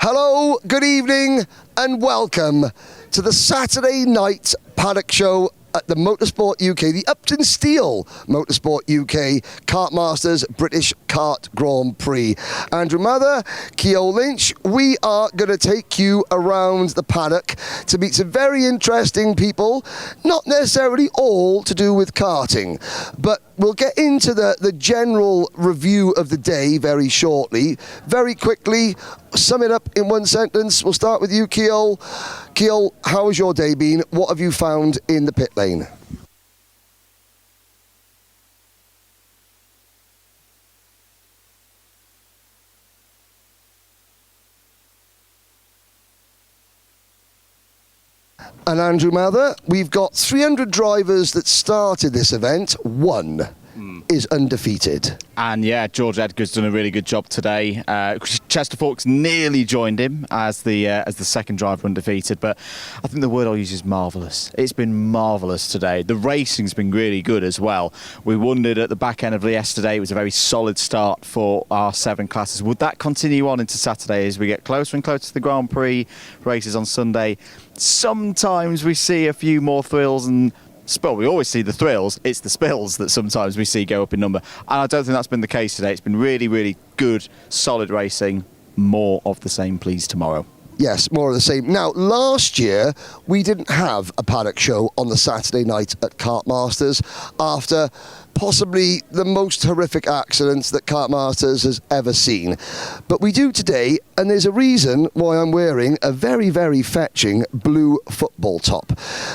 Hello, good evening, and welcome to the Saturday night Paddock show at the Motorsport UK, the Upton Steel Motorsport UK Kartmasters British Kart Grand Prix. Andrew Mather, Keogh Lynch, we are going to take you around the paddock to meet some very interesting people, not necessarily all to do with karting, but we'll get into the general review of the day very shortly. Very quickly, sum it up in one sentence. We'll start with you, Keogh. Keogh, how has your day been? What have you found in the pit lane? And Andrew Mather, we've got 300 drivers that started this event. One is undefeated. And yeah, George Edgar's done a really good job today. Chester Fawkes nearly joined him as the second driver undefeated, but I think the word I'll use is marvellous. It's been marvellous today. The racing's been really good as well. We wondered at the back end of yesterday, it was a very solid start for our 7 classes. Would that continue on into Saturday as we get closer and closer to the Grand Prix races on Sunday? Sometimes we see a few more thrills and we always see the thrills, it's the spills that sometimes we see go up in number. And I don't think that's been the case today. It's been really, really good, solid racing. More of the same, please, tomorrow. Yes, more of the same. Now, last year, we didn't have a paddock show on the Saturday night at Kartmasters after possibly the most horrific accidents that Kartmasters has ever seen. But we do today, and there's a reason why I'm wearing a very, very fetching blue football top.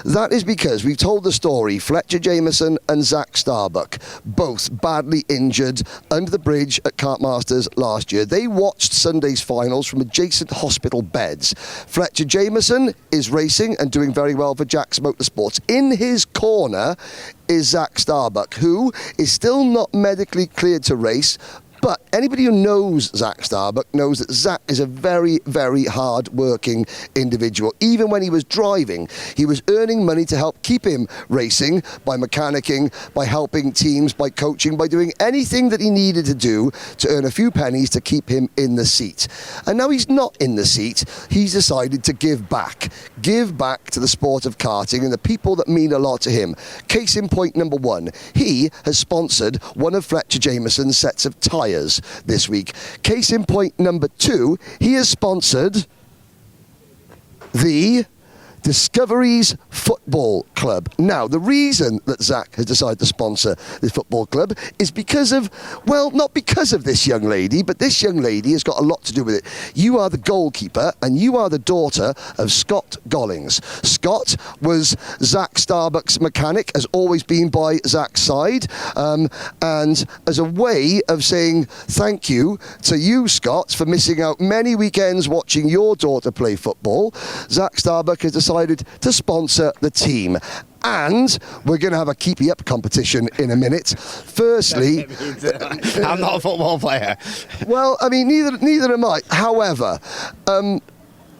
That is because we've told the story, Fletcher Jameson and Zach Starbuck, both badly injured under the bridge at Kartmasters last year. They watched Sunday's finals from adjacent hospital beds. Fletcher Jameson is racing and doing very well for Jack's Motorsports. In his corner is Zach Starbuck, who is still not medically cleared to race. But anybody who knows Zach Starbuck knows that Zach is a very, very hard-working individual. Even when he was driving, he was earning money to help keep him racing by mechanicking, by helping teams, by coaching, by doing anything that he needed to do to earn a few pennies to keep him in the seat. And now he's not in the seat. He's decided to give back to the sport of karting and the people that mean a lot to him. Case in point number one, he has sponsored one of Fletcher Jameson's sets of tyres this week. Case in point number two, he has sponsored the Discoveries Football Club. Now, the reason that Zach has decided to sponsor this football club is because of, well, not because of this young lady, but this young lady has got a lot to do with it. You are the goalkeeper, and you are the daughter of Scott Gollings. Scott was Zach Starbuck's mechanic, has always been by Zach's side, and as a way of saying thank you to you, Scott, for missing out many weekends watching your daughter play football, Zach Starbuck has decided to sponsor the team. And we're going to have a keepy up competition in a minute. Firstly, I'm not a football player. Well, I mean, neither am I. However,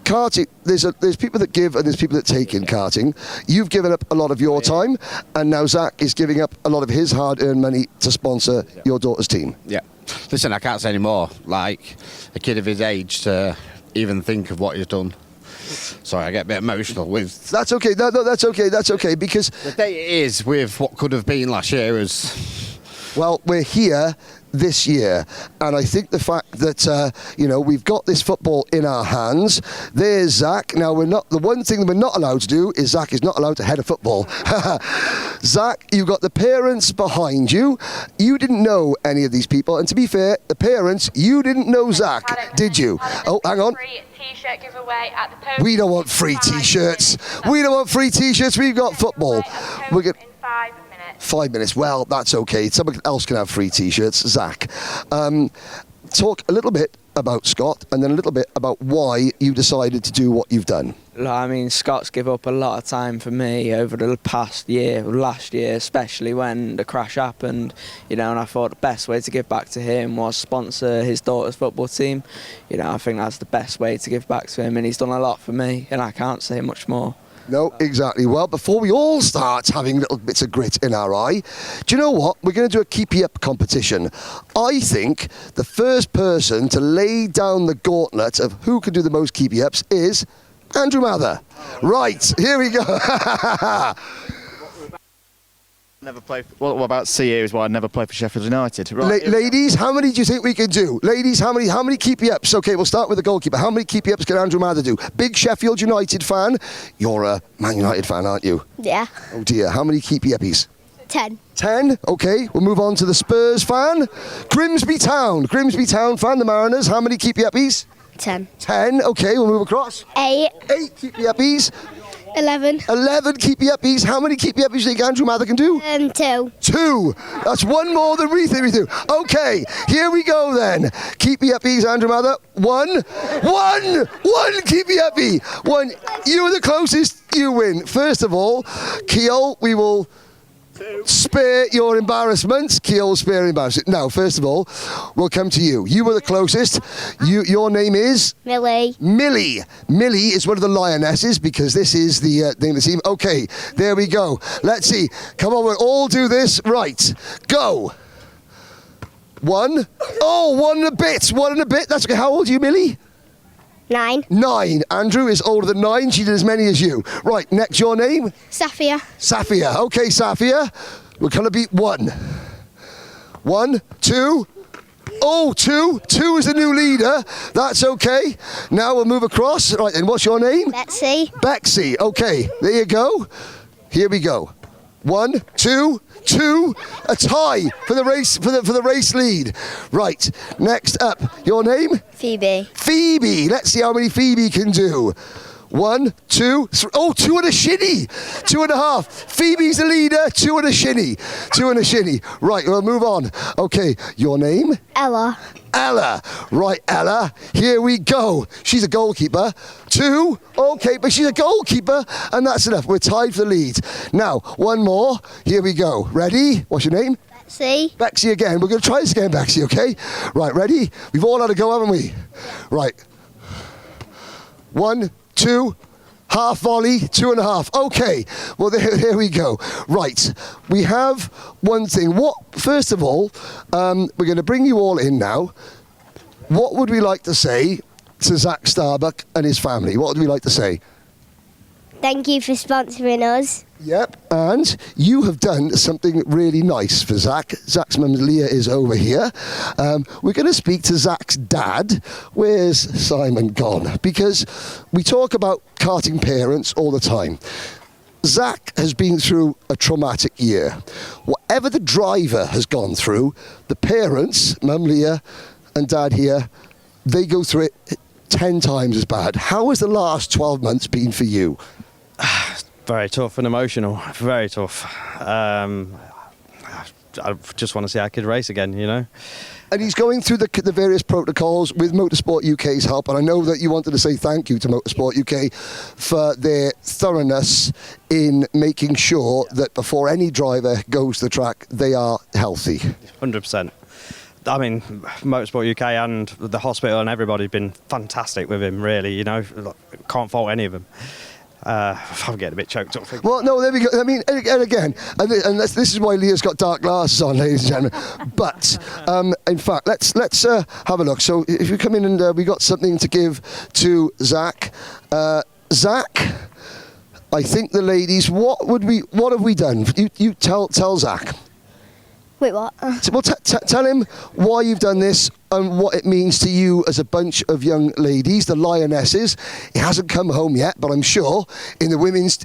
karting, there's people that give and there's people that take in karting. You've given up a lot of your time, and now Zach is giving up a lot of his hard-earned money to sponsor your daughter's team. Yeah. Listen, I can't say any more. Like, a kid of his age to even think of what he's done. Sorry, I get a bit emotional with... That's okay. No, that's okay. That's okay, because... The day it is with what could have been last year is... Well, we're here this year, and I think the fact that we've got this football in our hands. There's Zach. Now the one thing that we're not allowed to do is Zach is not allowed to head a football. Zach, you've got the parents behind you. You didn't know any of these people, and to be fair, the parents, you didn't know Zach, did you? Oh, hang on. T-shirt giveaway at the we don't want free T-shirts. We don't want free T-shirts. We've got football. We're going. 5 minutes. Well, that's okay. Someone else can have free T-shirts. Zach, talk a little bit about Scott and then a little bit about why you decided to do what you've done. I mean, Scott's given up a lot of time for me over the past year, last year especially when the crash happened, and I thought the best way to give back to him was sponsor his daughter's football team. I think that's the best way to give back to him, and he's done a lot for me, and I can't say much more. No, exactly. Well, before we all start having little bits of grit in our eye, do you know what? We're going to do a keepy up competition. I think the first person to lay down the gauntlet of who can do the most keepy ups is Andrew Mather. Right, here we go. Never play. What about CE is why I never play for Sheffield United. Right. Ladies, how many do you think we can do? Ladies, how many keepy ups? Okay, we'll start with the goalkeeper. How many keepy ups can Andrew Mather do? Big Sheffield United fan. You're a Man United fan, aren't you? Yeah. Oh dear. How many keepy uppies? 10. 10. Okay, we'll move on to the Spurs fan. Grimsby Town fan. The Mariners. How many keepy uppies? 10. 10. Okay, we'll move across. 8. 8 keepy uppies. 11. 11 keepy uppies. How many keepy uppies do you think Andrew Mather can do? 2. 2. That's one more than we think we do. Okay, here we go then. Keepy uppies, Andrew Mather. 1. 1 keepy uppy. 1. You are the closest. You win. First of all, Keel, we will spare your embarrassment. Keel will spare your embarrassment. Now, first of all, we'll come to you. You were the closest. Your name is? Millie. Millie. Millie is one of the lionesses because this is the thing of the team. Okay, there we go. Let's see. Come on, we'll all do this. Right, go. 1. Oh, 1 and a bit. 1 and a bit. That's okay. How old are you, Millie? 9. 9. Andrew is older than 9. She did as many as you. Right, next, your name? Safia. Safia. Okay, Safia. We're going to beat 1. 1, 2. Oh, 2. 2 is the new leader. That's okay. Now we'll move across. Right, then what's your name? Betsy. Bexy. Okay, there you go. Here we go. 1, 2, 2. A tie for the race for the race lead. Right. Next up, your name? Phoebe. Phoebe. Let's see how many Phoebe can do. 1, 2, 3. Oh, 2 and a shinny. 2.5. Phoebe's the leader. 2 and a shinny. 2 and a shinny. Right, we'll move on. Okay, your name? Ella. Ella. Right, Ella. Here we go. She's a goalkeeper. 2. Okay, but she's a goalkeeper, and that's enough. We're tied for the lead. Now, 1 more. Here we go. Ready? What's your name? Betsy. Bexy again. We're going to try this again, Bexy, okay? Right, ready? We've all had a go, haven't we? Right. 1, 2, half volley, 2.5. Okay, well, there we go. Right, we have one thing. First of all, we're going to bring you all in now. What would we like to say to Zach Starbuck and his family? What would we like to say? Thank you for sponsoring us. Yep, and you have done something really nice for Zach. Zach's mum Leah is over here. We're going to speak to Zach's dad. Where's Simon gone? Because we talk about karting parents all the time. Zach has been through a traumatic year. Whatever the driver has gone through, the parents, mum Leah and dad here, they go through it 10 times as bad. How has the last 12 months been for you? Very tough and emotional, very tough. I just want to see our kid race again, you know. And he's going through the various protocols with Motorsport UK's help, and I know that you wanted to say thank you to Motorsport UK for their thoroughness in making sure that before any driver goes to the track, they are healthy. 100%. I mean, Motorsport UK and the hospital and everybody's been fantastic with him, really, you know. Can't fault any of them. I'm getting a bit choked up. Well, no, there we go. I mean, and again, and this is why Leah's got dark glasses on, ladies and gentlemen. But in fact, let's have a look. So if you come in and we got something to give to Zach. Zach, I think the ladies. What have we done? You tell Zach. Wait, what? Well, tell him why you've done this and what it means to you as a bunch of young ladies, the Lionesses. It hasn't come home yet, but I'm sure in the women's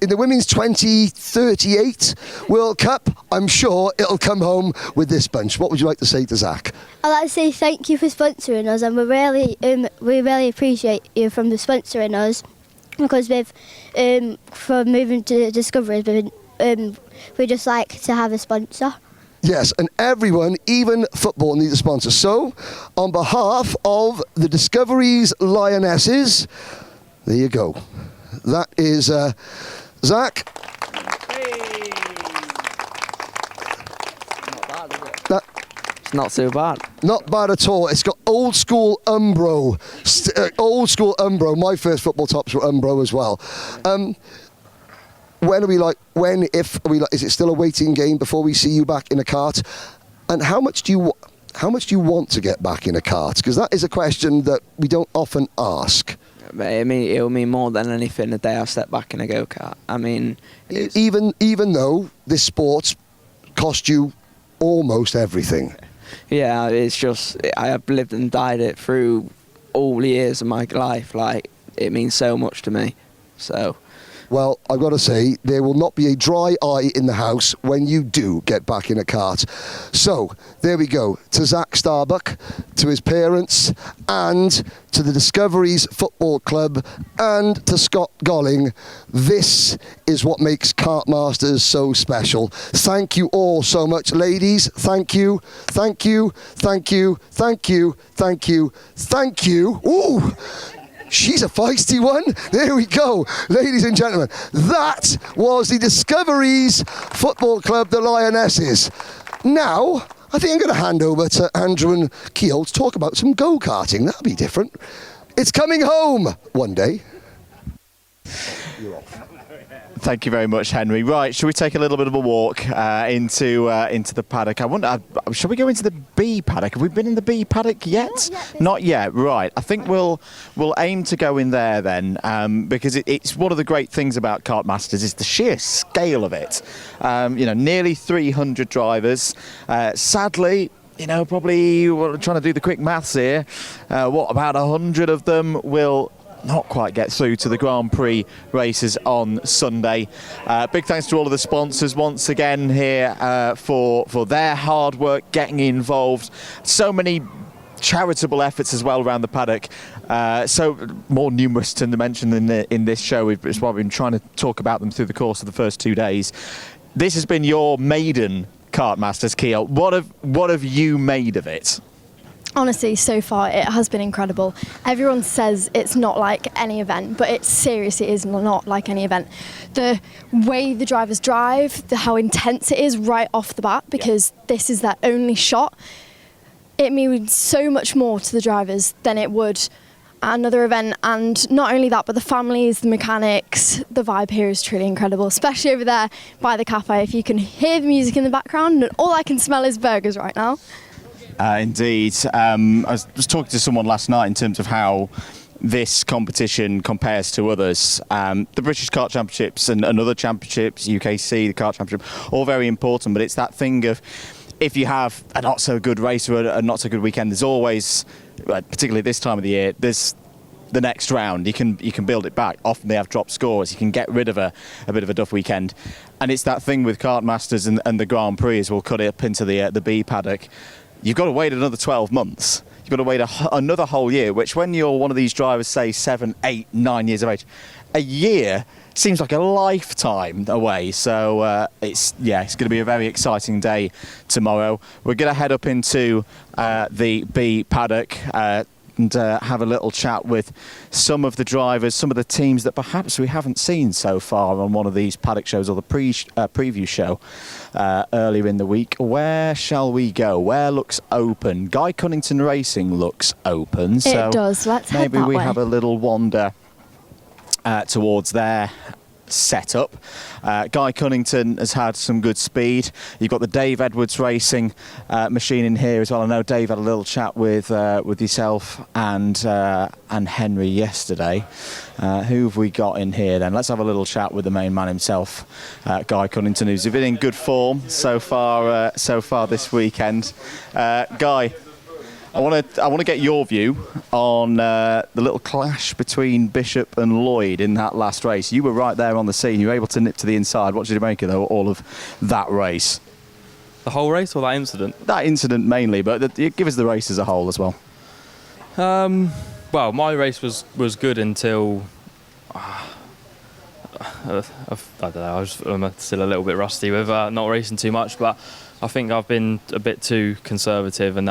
2038 World Cup, I'm sure it'll come home with this bunch. What would you like to say to Zach? I'd like to say thank you for sponsoring us, and we really appreciate you from sponsoring us, because we've from moving to Discovery, we just like to have a sponsor. Yes, and everyone, even football, needs a sponsor. So, on behalf of the Discovery's Lionesses, there you go. That is Zach. Hey. It's not too bad. Not bad at all. It's got old school Umbro. My first football tops were Umbro as well. is it still a waiting game before we see you back in a kart? And how much do you want to get back in a kart? Because that is a question that we don't often ask. I mean, it'll mean more than anything the day I step back in a go-kart. I mean, even though this sport cost you almost everything. Yeah, it's just I have lived and died it through all the years of my life. Like, it means so much to me. So. Well, I've got to say, there will not be a dry eye in the house when you do get back in a kart. So, there we go. To Zach Starbuck, to his parents, and to the Discoveries Football Club, and to Scott Golling. This is what makes Kartmasters so special. Thank you all so much, ladies. Thank you, thank you, thank you, thank you, thank you, thank you. Ooh! She's a feisty one. There we go. Ladies and gentlemen, that was the Discoveries Football Club, the Lionesses. Now, I think I'm going to hand over to Andrew and Keel to talk about some go-karting. That'll be different. It's coming home one day. You're off. Thank you very much, Henry. Right, shall we take a little bit of a walk into the paddock? I wonder, shall we go into the B paddock? Have we been in the B paddock yet? Not yet. Right. I think we'll aim to go in there then, because it's one of the great things about Kartmasters is the sheer scale of it. Nearly 300 drivers. Sadly, probably trying to do the quick maths here. About 100 of them will not quite get through to the Grand Prix races on Sunday. Big thanks to all of the sponsors once again here for their hard work getting involved. So many charitable efforts as well around the paddock, so more numerous to mention in this show. It's why we've been trying to talk about them through the course of the first 2 days. This has been your maiden Kartmasters, Keel. What have you made of it? Honestly, so far it has been incredible. Everyone says it's not like any event, but it seriously is not like any event. The way the drivers drive, how intense it is right off the bat, because this is their only shot, it means so much more to the drivers than it would at another event. And not only that, but the families, the mechanics, the vibe here is truly incredible, especially over there by the cafe. If you can hear the music in the background, and all I can smell is burgers right now. Indeed. I was talking to someone last night in terms of how this competition compares to others. The British Kart Championships and other championships, UKC, the Kart Championship, all very important, but it's that thing of if you have a not so good race or a not so good weekend, there's always, particularly this time of the year, there's the next round. You can build it back. Often they have drop scores. You can get rid of a bit of a duff weekend. And it's that thing with Kartmasters and the Grand Prix, as we'll cut it up into the B paddock. You've got to wait another 12 months. You've got to wait another whole year, which when you're one of these drivers, say 7, 8, 9 years of age, a year seems like a lifetime away. So it's going to be a very exciting day tomorrow. We're going to head up into the B paddock and have a little chat with some of the drivers, some of the teams that perhaps we haven't seen so far on one of these paddock shows or the preview show earlier in the week. Where shall we go? Where looks open? Guy Cunnington Racing looks open. It does. Let's head that way. Maybe we have a little wander towards there. Setup. Guy Cunnington has had some good speed. You've got the Dave Edwards Racing machine in here as well. I know Dave had a little chat with yourself and Henry yesterday. Who have we got in here then? Let's have a little chat with the main man himself, Guy Cunnington, who's been in good form so far this weekend. Guy, I want to get your view on the little clash between Bishop and Lloyd in that last race. You were right there on the scene. You were able to nip to the inside. What did you make of all of that race? The whole race or that incident? That incident mainly, but give us the race as a whole as well. Well, my race was good until I don't know. I'm still a little bit rusty with not racing too much, but I think I've been a bit too conservative, and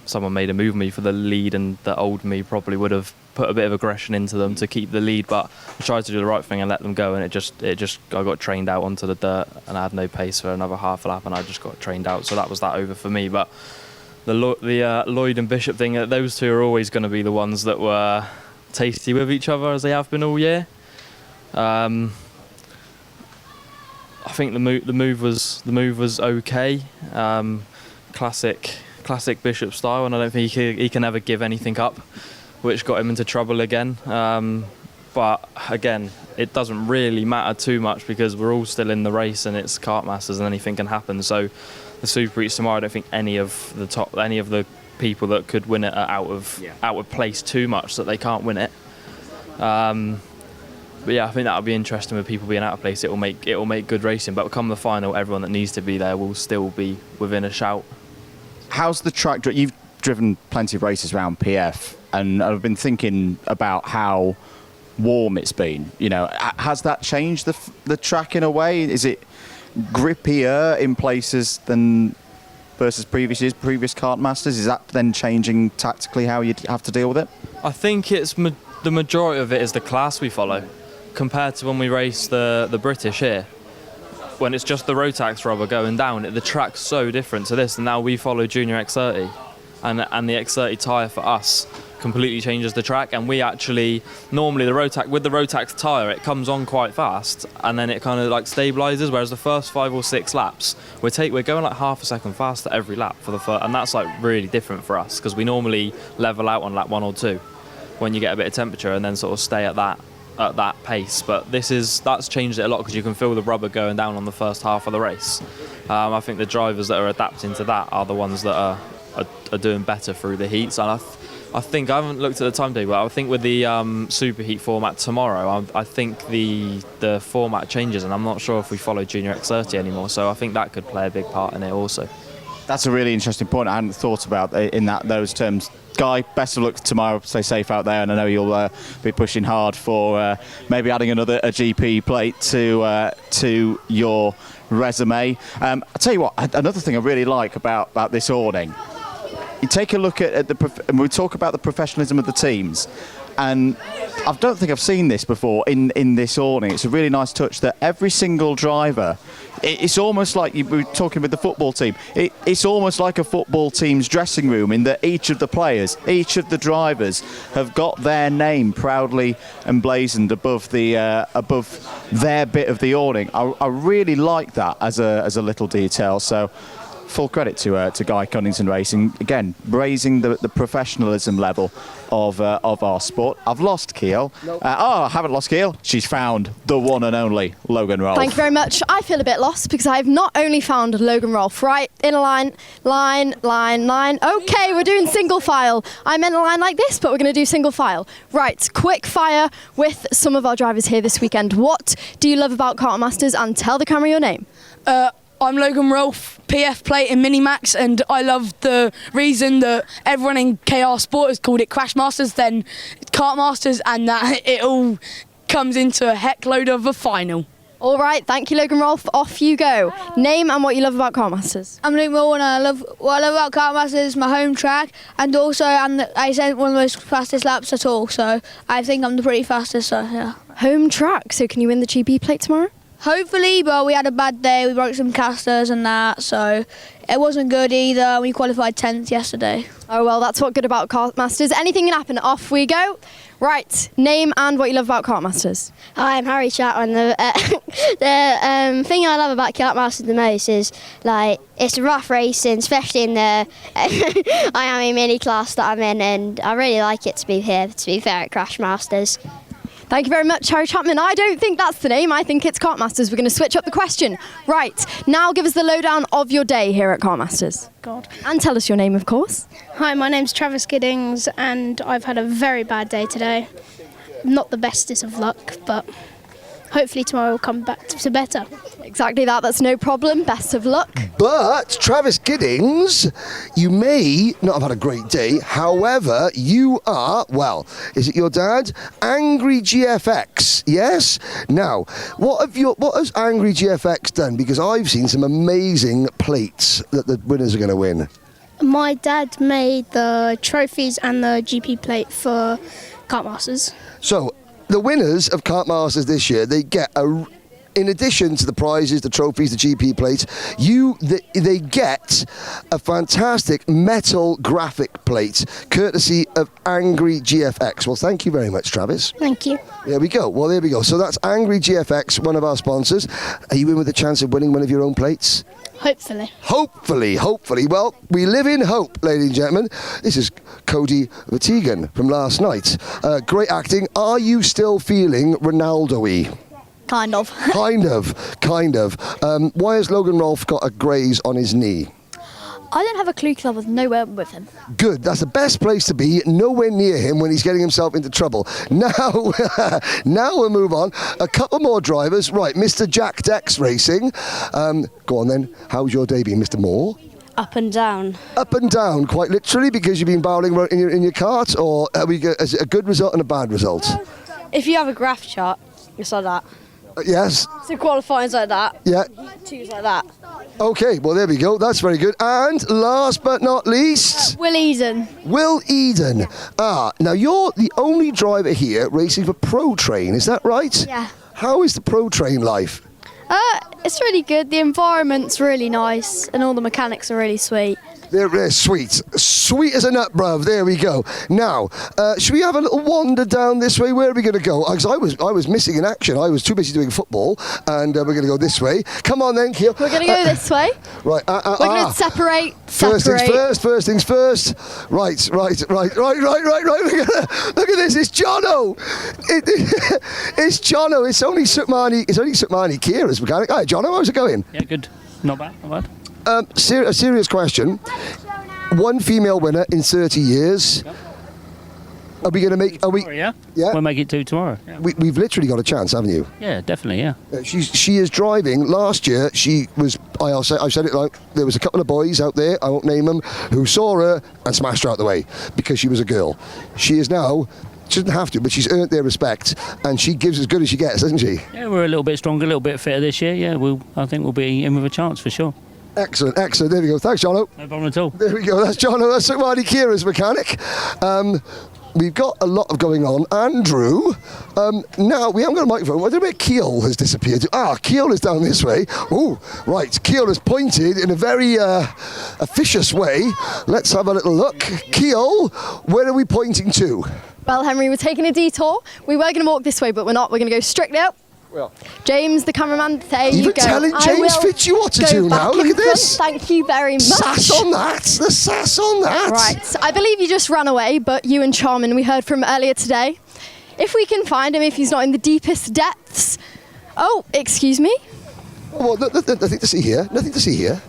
someone made a move on me for the lead, and the old me probably would have put a bit of aggression into them to keep the lead, but I tried to do the right thing and let them go, and I got trained out onto the dirt, and I had no pace for another half a lap, and I just got trained out, so that was that over for me. But the Lloyd and Bishop thing, those two are always going to be the ones that were tasty with each other, as they have been all year. think the move was okay. Classic Bishop style, and I don't think he can ever give anything up, which got him into trouble again. But again, it doesn't really matter too much because we're all still in the race and it's Kartmasters and anything can happen. So the Super Heats tomorrow, I don't think any of the people that could win it are out of place too much that they can't win it. But yeah, I think that'll be interesting with people being out of place. It will make good racing. But come the final, everyone that needs to be there will still be within a shout. How's the track? You've driven plenty of races around PF, and I've been thinking about how warm it's been. You know, has that changed the track in a way? Is it grippier in places than versus previous Kartmasters? Is that then changing tactically how you have to deal with it? I think it's the majority of it is the class we follow, compared to when we race the British here. When it's just the Rotax rubber going down, the track's so different to this, and now we follow Junior X30, and the X30 tyre for us completely changes the track. And we actually normally with the Rotax tyre, it comes on quite fast and then it kind of like stabilises, whereas the first 5 or 6 laps we're going like half a second faster every lap for the first, and that's like really different for us because we normally level out on lap 1 or 2 when you get a bit of temperature and then sort of stay at that pace. But that's changed it a lot because you can feel the rubber going down on the first half of the race. I think the drivers that are adapting to that are the ones that are doing better through the heats. And I think I haven't looked at the timetable. I think with the Super Heat format tomorrow, I think the format changes, and I'm not sure if we follow Junior X30 anymore. So I think that could play a big part in it also. That's a really interesting point. I hadn't thought about in those terms. Guy, best of luck tomorrow. Stay safe out there, and I know you'll be pushing hard for maybe adding a GP plate to your resume. I'll tell you what, another thing I really like about this awning. You take a look at and we talk about the professionalism of the teams, and I don't think I've seen this before in this awning. It's a really nice touch that every single driver, it's almost like we were talking with the football team, it's almost like a football team's dressing room, in that each of the players, each of the drivers have got their name proudly emblazoned above their bit of the awning. I really like that as a little detail. So full credit to Guy Cunnington Racing, again raising the professionalism level of our sport. I've lost Keel. Nope. I haven't lost Keel. She's found the one and only Logan Rolfe. Thank you very much. I feel a bit lost because I've not only found Logan Rolfe, right, in a line. Okay, we're doing single file. I'm in a line like this, but we're going to do single file. Right, quick fire with some of our drivers here this weekend. What do you love about Kartmasters? And tell the camera your name. I'm Logan Rolfe, PF plate in Minimax, and I love the reason that everyone in KR Sport has called it Crashmasters, then Kartmasters, and that it all comes into a heck load of a final. All right, thank you, Logan Rolfe. Off you go. Name and what you love about Kartmasters. I'm Luke Moore, and what I love about Kartmasters is my home track, and also I sent one of the most fastest laps at all, so I think I'm the pretty fastest. So yeah. Home track. So can you win the GP plate tomorrow? Hopefully, but we had a bad day. We broke some casters and that, so it wasn't good either. We qualified 10th yesterday. Oh, well, that's what good about Kartmasters. Anything can happen. Off we go. Right, name and what you love about Kartmasters. Hi, I'm Harry Chatwin. The thing I love about Kartmasters the most is, like, it's rough racing, especially in the Miami mini class that I'm in, and I really like it to be here, to be fair, at Crashmasters. Thank you very much, Harry Chapman. I don't think that's the name. I think it's Kartmasters. We're going to switch up the question. Right, now give us the lowdown of your day here at Kartmasters. God. And tell us your name, of course. Hi, my name's Travis Giddings, and I've had a very bad day today. Not the bestest of luck, but hopefully tomorrow will come back to better. Exactly that. That's no problem. Best of luck. But, Travis Giddings, you may not have had a great day. However, you are, well, is it your dad? Angry GFX, yes? Now, what has Angry GFX done? Because I've seen some amazing plates that the winners are going to win. My dad made the trophies and the GP plate for Kartmasters. So, the winners of Kartmasters this year, they get a in addition to the prizes, the trophies, the GP plates, they get a fantastic metal graphic plate, courtesy of Angry GFX. Well, thank you very much, Travis. Thank you. There we go. Well, there we go. So that's Angry GFX, one of our sponsors. Are you in with a chance of winning one of your own plates? Hopefully. Hopefully. Well, we live in hope, ladies and gentlemen. This is Cody Vertegen from last night. Great acting. Are you still feeling Ronaldo-y? Kind of. Kind of. Why has Logan Rolfe got a graze on his knee? I don't have a clue because I was nowhere with him. Good. That's the best place to be. Nowhere near him when he's getting himself into trouble. Now we'll move on. A couple more drivers. Right, Mr. Jack Dex Racing. Go on then. How's your day been, Mr. Moore? Up and down. Up and down, quite literally, because you've been barreling around in your cart, or is it a good result and a bad result? If you have a graph chart, it's like that. Yes. So qualifying's like that. Yeah. Two's like that. Okay, well, there we go. That's very good. And last but not least... Will Eden. Will Eden. Now you're the only driver here racing for Pro Train, is that right? Yeah. How is the Pro Train life? It's really good. The environment's really nice and all the mechanics are really sweet. They're sweet. Sweet as a nut, bruv. There we go. Now, should we have a little wander down this way? Where are we going to go? Because I was missing in action. I was too busy doing football, and we're going to go this way. Come on then, Keel. We're going to go this way. Right. We're going to separate. First things first. Right. We're gonna, look at this. It's Jono. It's Jono. It's only Sukmani Kira's mechanic. Hi, Jono. How's it going? Yeah, good. Not bad. A serious question. One female winner in 30 years. Yep. Are we going to make... Yeah. We'll make it 2 tomorrow. Yeah. We've literally got a chance, haven't you? Yeah, definitely, yeah. She is driving. Last year, she was... I've said it like... There was a couple of boys out there, I won't name them, who saw her and smashed her out the way because she was a girl. She is now... She doesn't have to, but she's earned their respect, and she gives as good as she gets, doesn't she? Yeah, we're a little bit stronger, a little bit fitter this year. Yeah, I think we'll be in with a chance for sure. Excellent. There we go. Thanks, Jono. No problem at all. There we go. That's Jono. That's Sukmani Kira's mechanic. We've got a lot of going on. Andrew, now we haven't got a microphone. Wonder where Keel has disappeared. Keel is down this way. Oh, right. Keel has pointed in a very officious way. Let's have a little look. Keel, where are we pointing to? Well, Henry, we're taking a detour. We were going to walk this way, but we're not. We're going to go straight out. Well, James, the cameraman, there you go. Even telling James Fitz what to do now. Look at this. Thank you very much. Sass on that. The sass on that. Right. I believe you just ran away, but you and Charmin, we heard from earlier today. If we can find him, if he's not in the deepest depths. Oh, excuse me. Well, nothing to see here. Nothing to see here.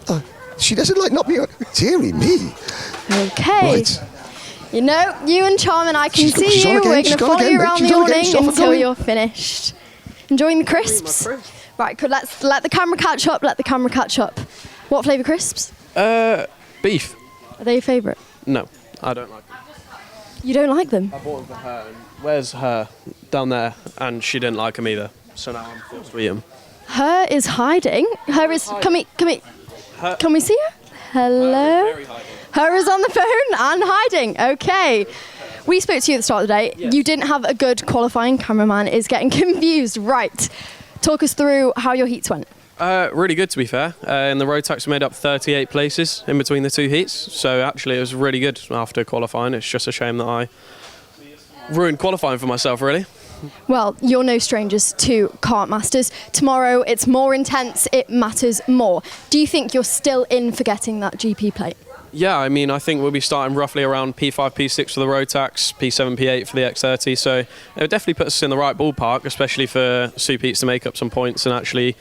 Sorry. She doesn't like not being... Dearie me. Okay. Right. You know, you and Charmin, I can see you. We're going to follow you around the awning until you're finished. Enjoying the crisps? Right, let's let the camera catch up. What flavour crisps? Beef. Are they your favourite? No, I don't like them. You don't like them? I bought them for her. And where's her? Down there. And she didn't like them either. So now I'm forced to eat them. Her is hiding. Her is... Come here. Can we see her? Hello? Her is on the phone and hiding. Okay. We spoke to you at the start of the day. Yes. You didn't have a good qualifying. Cameraman is getting confused. Right. Talk us through how your heats went. Really good, to be fair. In the road tax, we made up 38 places in between the 2 heats. So actually, it was really good after qualifying. It's just a shame that I ruined qualifying for myself, really. Well, you're no strangers to Kartmasters. Tomorrow, it's more intense. It matters more. Do you think you're still in for getting that GP plate? Yeah, I mean, I think we'll be starting roughly around P5, P6 for the road tax, P7, P8 for the X30. So it would definitely put us in the right ballpark, especially for Super Heats to make up some points and actually,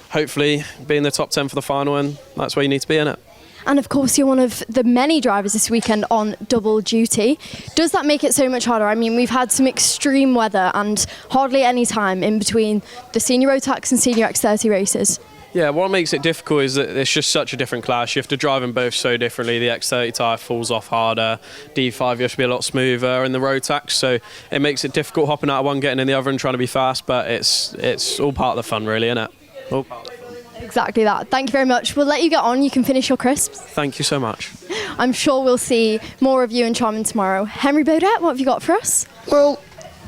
hopefully, be in the top 10 for the final, and that's where you need to be in it. And of course, you're one of the many drivers this weekend on double duty. Does that make it so much harder? I mean, we've had some extreme weather and hardly any time in between the senior road tax and senior X30 races. Yeah, what makes it difficult is that it's just such a different class. You have to drive them both so differently. The X30 tyre falls off harder. D5, you have to be a lot smoother in the road tax. So it makes it difficult hopping out of one, getting in the other and trying to be fast. But it's all part of the fun, really, isn't it? All part of the fun. Exactly that. Thank you very much. We'll let you get on. You can finish your crisps. Thank you so much. I'm sure we'll see more of you and Charmin tomorrow. Henry Baudet, what have you got for us? Well,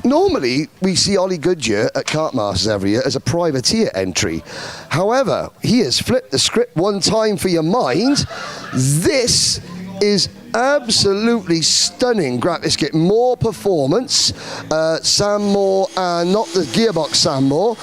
Normally, we see Ollie Goodyear at Kartmasters every year as a privateer entry. However, he has flipped the script one time for your mind. This is absolutely stunning graphics kit. More performance. Sam Moore, and not the gearbox Sam Moore.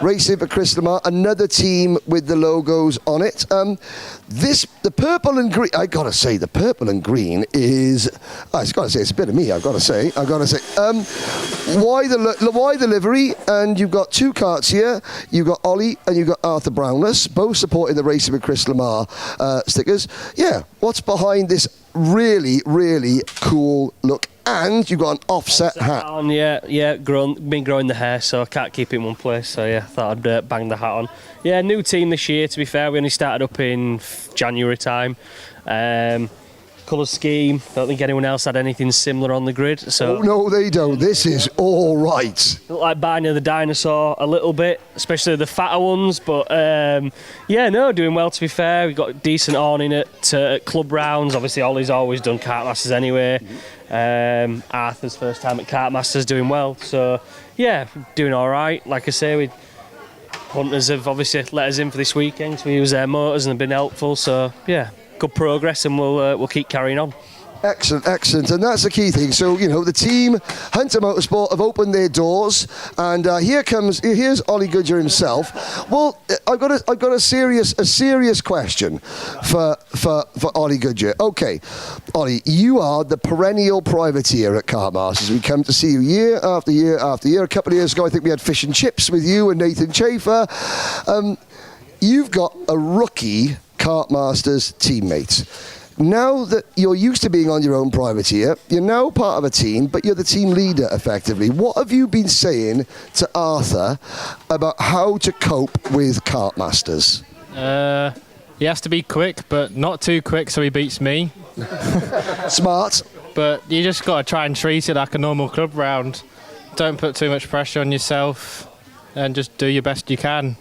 Racing for Chris Lamar, another team with the logos on it. The purple and green, I gotta say, the purple and green is, it's gotta say, it's a bit of me, I've gotta say. Why the livery? And you've got two carts here. You've got Ollie and you've got Arthur Brownless, both supporting the Racing with Chris Lamar stickers. Yeah, what's behind this really, really cool look? And you've got an offset hat. On, been growing the hair, so I can't keep it in one place. So yeah, thought I'd bang the hat on. Yeah, new team this year. To be fair, we only started up in January time. Colour scheme. Don't think anyone else had anything similar on the grid. So no, they don't. This is all right. Look like Barney the dinosaur a little bit, especially the fatter ones. But doing well. To be fair, we got decent awning at club rounds. Obviously, Ollie's always done Kartmasters anyway. Arthur's first time at Kartmasters, doing well. So yeah, doing all right. Like I say, Hunters have obviously let us in for this weekend. So we use their motors and have been helpful. So yeah, good progress, and we'll keep carrying on. Excellent, and that's the key thing. So the team Hunter Motorsport have opened their doors, and here's Ollie Goodyear himself. Well, I've got a serious question for Ollie Goodyear. Okay, Ollie, you are the perennial privateer at Kartmasters. We come to see you year after year after year. A couple of years ago, I think we had fish and chips with you and Nathan Chafer. You've got a rookie Kartmasters teammate. Now that you're used to being on your own privateer, you're now part of a team, but you're the team leader effectively. What have you been saying to Arthur about how to cope with Kartmasters? He has to be quick, but not too quick so he beats me. Smart. But you just got to try and treat it like a normal club round. Don't put too much pressure on yourself and just do your best you can.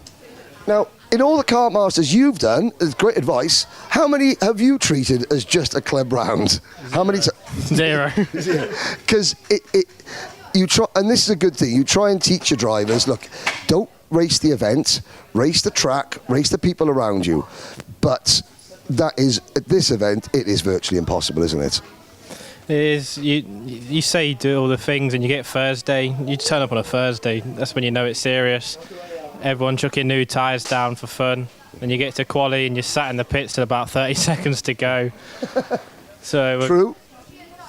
Now, in all the Kartmasters you've done, it's great advice, how many have you treated as just a club round? How many? Zero. Because you try, and this is a good thing, you try and teach your drivers, look, don't race the event, race the track, race the people around you. But that is, at this event, it is virtually impossible, isn't it? It is. You say you do all the things and you get Thursday, you turn up on a Thursday, that's when you know it's serious. Everyone chucking new tyres down for fun, and you get to quali and you're sat in the pits till about 30 seconds to go. So true.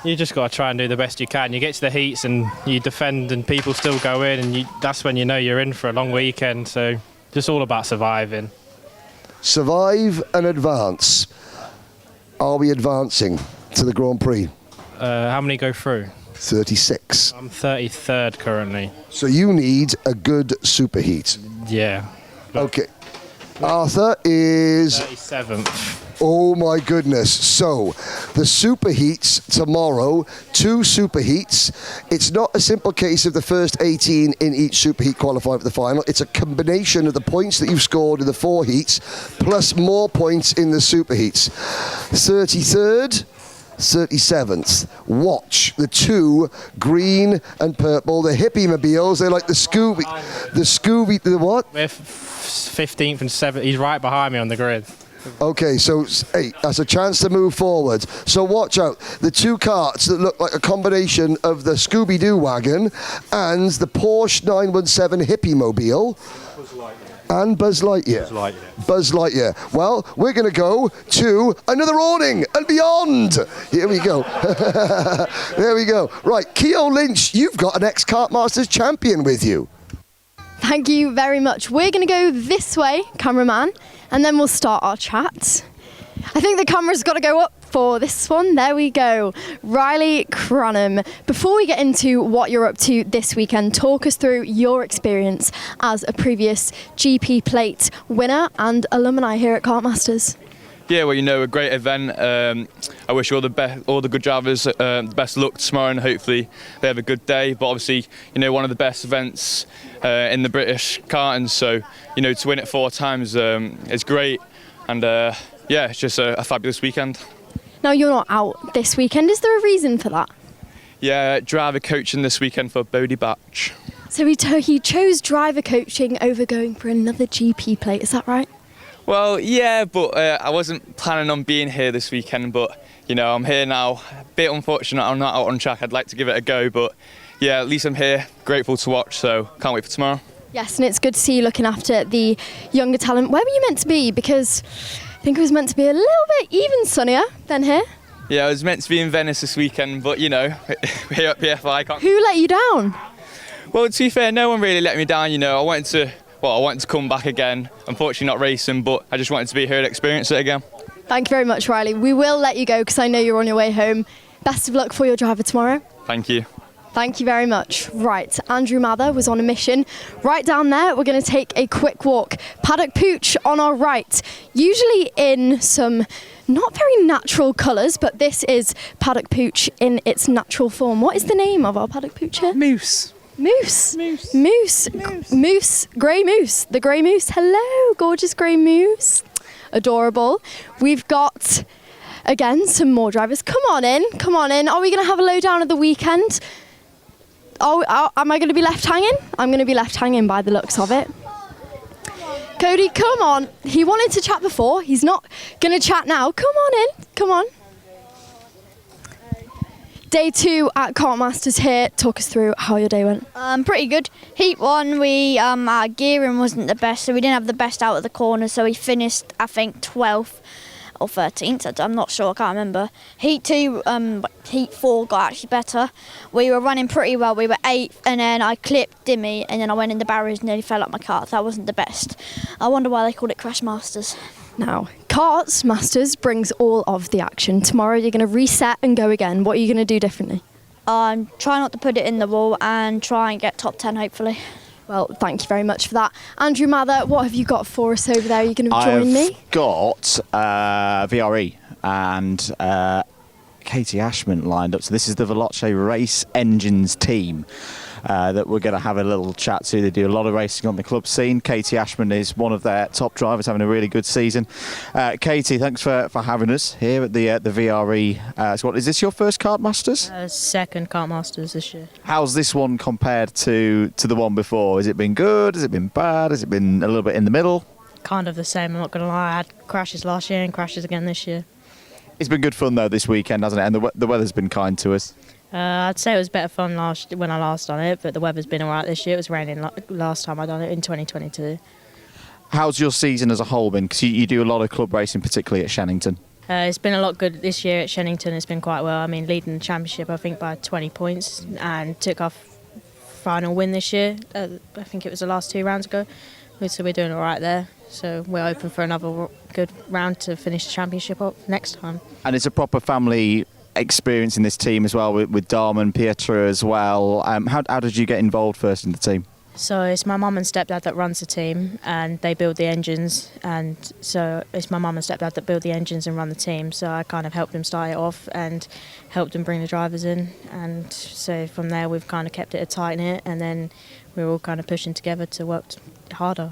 You just got to try and do the best you can. You get to the heats and you defend and people still go in, and that's when you know you're in for a long weekend. So just all about surviving. Survive and advance. Are we advancing to the Grand Prix? How many go through? 36. I'm 33rd currently. So you need a good superheat. Yeah. Okay. Arthur is 37th. Oh my goodness. So the superheats tomorrow, 2 superheats. It's not a simple case of the first 18 in each superheat qualify for the final. It's a combination of the points that you've scored in the 4 heats plus more points in the superheats. 33rd, 37th. Watch the 2 green and purple, the hippie mobiles. They're like the Scooby, the what? We're 15th and 7th. He's right behind me on the grid. Okay, so hey, that's a chance to move forward. So watch out. The 2 carts that look like a combination of the Scooby-Doo wagon and the Porsche 917 hippie mobile. And Buzz Lightyear. Buzz Lightyear. Well, we're going to go to another awning and beyond. Here we go. There we go. Right, Keogh Lynch, you've got an ex-Kartmasters champion with you. Thank you very much. We're going to go this way, cameraman, and then we'll start our chat. I think the camera's got to go up for this one. There we go. Riley Cronham, before we get into what you're up to this weekend, talk us through your experience as a previous GP plate winner and alumni here at Kartmasters. Yeah, well, a great event. I wish all the good drivers the best luck tomorrow, and hopefully they have a good day. But obviously, one of the best events in the British karting. So, to win it 4 times is great, and it's just a fabulous weekend. Now, you're not out this weekend. Is there a reason for that? Yeah, driver coaching this weekend for Bodie Batch. So he chose driver coaching over going for another GP plate, is that right? Well, yeah, but I wasn't planning on being here this weekend, but, you know, I'm here now. A bit unfortunate I'm not out on track. I'd like to give it a go, but, yeah, at least I'm here. Grateful to watch, so can't wait for tomorrow. Yes, and it's good to see you looking after the younger talent. Where were you meant to be? Because I think it was meant to be a little bit even sunnier than here. Yeah, I was meant to be in Venice this weekend, but, you know, here at PFI, I can't... Who let you down? Well, to be fair, no one really let me down, you know. I wanted to come back again. Unfortunately not racing, but I just wanted to be here and experience it again. Thank you very much, Riley. We will let you go because I know you're on your way home. Best of luck for your driver tomorrow. Thank you. Thank you very much. Right, Andrew Mather was on a mission. Right down there, we're going to take a quick walk. Paddock Pooch on our right, usually in some not very natural colours, but this is Paddock Pooch in its natural form. What is the name of our Paddock Pooch here? Moose. Moose. Moose. Moose. Moose. Grey moose. The grey moose. Hello, gorgeous grey moose. Adorable. We've got, again, some more drivers. Come on in. Come on in. Are we going to have a lowdown of the weekend? Am I going to be left hanging? I'm going to be left hanging by the looks of it. Cody, come on. He wanted to chat before. He's not going to chat now. Come on in. Come on. Day 2 at Kartmasters here. Talk us through how your day went. Pretty good. Heat 1, our gearing wasn't the best, so we didn't have the best out of the corner, so we finished, I think, 12th or 13th. I'm not sure, I can't remember. Heat 2, Heat 4 got actually better. We were running pretty well. We were 8th, and then I clipped Dimmy, and then I went in the barriers and nearly fell out my kart. That wasn't the best. I wonder why they called it Kartmasters. Now, Kartmasters brings all of the action. Tomorrow you're going to reset and go again. What are you going to do differently? Try not to put it in the wall and try and get top 10, hopefully. Well, thank you very much for that. Andrew Mather, what have you got for us over there? Are you going to join me? I've got VRE and Katie Ashman lined up. So this is the Veloce Race Engines team that we're going to have a little chat to. They do a lot of racing on the club scene. Katie Ashman is one of their top drivers, having a really good season. Katie, thanks for having us here at the VRE squad. Is this your first Kartmasters? Second Kartmasters this year. How's this one compared to the one before? Has it been good? Has it been bad? Has it been a little bit in the middle? Kind of the same, I'm not going to lie. I had crashes last year and crashes again this year. It's been good fun though this weekend, hasn't it? And the weather's been kind to us. I'd say it was better fun when I last done it, but the weather's been alright this year. It was raining last time I done it in 2022. How's your season as a whole been? Because you do a lot of club racing, particularly at Shannington. It's been a lot good this year at Shannington. It's been quite well. I mean, leading the championship, I think, by 20 points and took our final win this year. I think it was the last 2 rounds ago. So we're doing alright there. So we're open for another good round to finish the championship up next time. And it's a proper family experience in this team as well, with Darman, Pietro as well. How did you get involved first in the team? So it's my mum and stepdad that runs the team, and they build the engines, and so it's my mum and stepdad that build the engines and run the team. So I kind of helped them start it off and helped them bring the drivers in, and so from there we've kind of kept it a tight knit, and then we're all kind of pushing together to work harder.